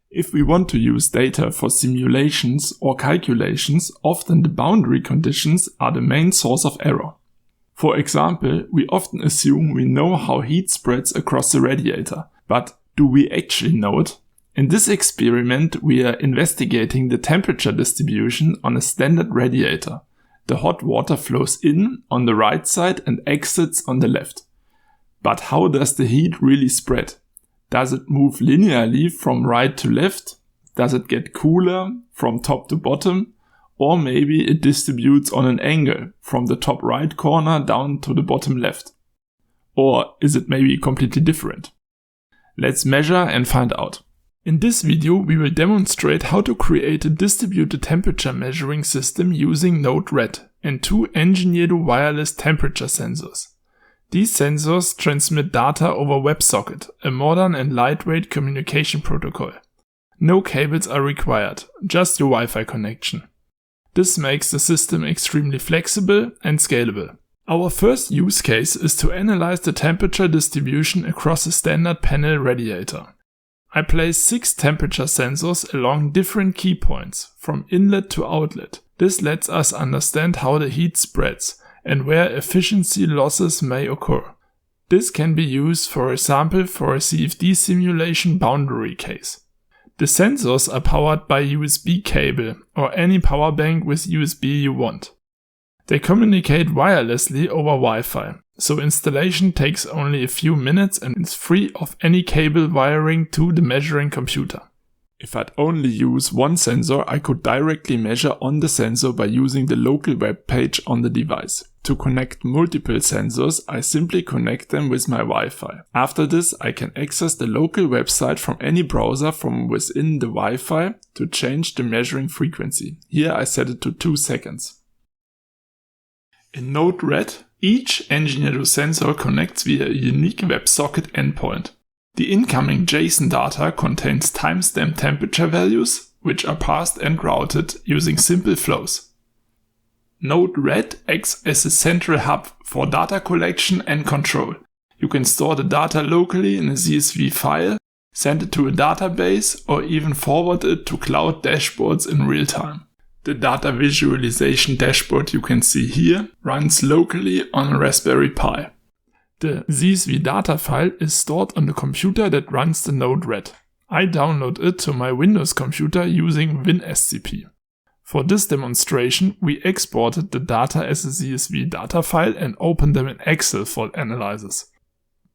If we want to use data for simulations or calculations, often the boundary conditions are the main source of error. For example, we often assume we know how heat spreads across the radiator, but do we actually know it? In this experiment, we are investigating the temperature distribution on a standard radiator. The hot water flows in on the right side and exits on the left. But how does the heat really spread? Does it move linearly from right to left? Does it get cooler from top to bottom? Or maybe it distributes on an angle from the top right corner down to the bottom left? Or is it maybe completely different? Let's measure and find out. In this video, we will demonstrate how to create a distributed temperature measuring system using Node-RED and two Engineerdo wireless temperature sensors. These sensors transmit data over WebSocket, a modern and lightweight communication protocol. No cables are required, just your Wi-Fi connection. This makes the system extremely flexible and scalable. Our first use case is to analyze the temperature distribution across a standard panel radiator. I place 6 temperature sensors along different key points, from inlet to outlet. This lets us understand how the heat spreads and where efficiency losses may occur. This can be used, for example, for a CFD simulation boundary case. The sensors are powered by USB cable or any power bank with USB you want. They communicate wirelessly over Wi-Fi, so installation takes only a few minutes and is free of any cable wiring to the measuring computer. If I'd only use one sensor, I could directly measure on the sensor by using the local web page on the device. To connect multiple sensors, I simply connect them with my Wi-Fi. After this, I can access the local website from any browser from within the Wi-Fi to change the measuring frequency. Here I set it to 2 seconds. In Node-RED, each Engineerdo sensor connects via a unique WebSocket endpoint. The incoming JSON data contains timestamp temperature values, which are parsed and routed using simple flows. Node-RED acts as a central hub for data collection and control. You can store the data locally in a CSV file, send it to a database, or even forward it to cloud dashboards in real time. The data visualization dashboard you can see here runs locally on a Raspberry Pi. The CSV data file is stored on the computer that runs the Node-RED. I download it to my Windows computer using WinSCP. For this demonstration, we exported the data as a CSV data file and opened them in Excel for analysis.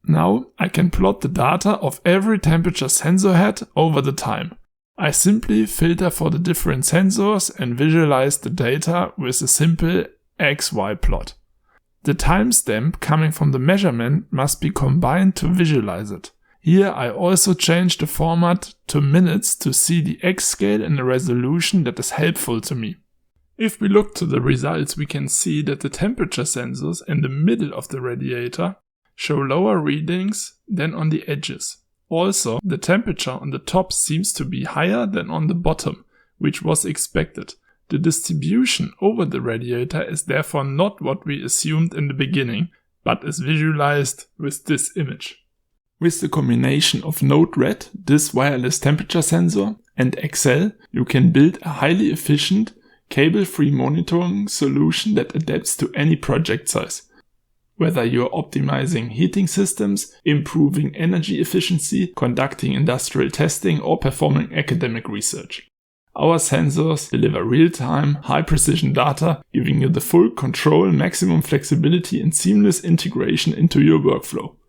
Now I can plot the data of every temperature sensor head over the time. I simply filter for the different sensors and visualize the data with a simple XY plot. The timestamp coming from the measurement must be combined to visualize it. Here I also change the format to minutes to see the X scale in a resolution that is helpful to me. If we look to the results, we can see that the temperature sensors in the middle of the radiator show lower readings than on the edges. Also, the temperature on the top seems to be higher than on the bottom, which was expected. The distribution over the radiator is therefore not what we assumed in the beginning, but is visualized with this image. With the combination of Node-RED, this wireless temperature sensor, and Excel, you can build a highly efficient, cable-free monitoring solution that adapts to any project size. Whether you're optimizing heating systems, improving energy efficiency, conducting industrial testing, or performing academic research. Our sensors deliver real-time, high-precision data, giving you the full control, maximum flexibility, and seamless integration into your workflow.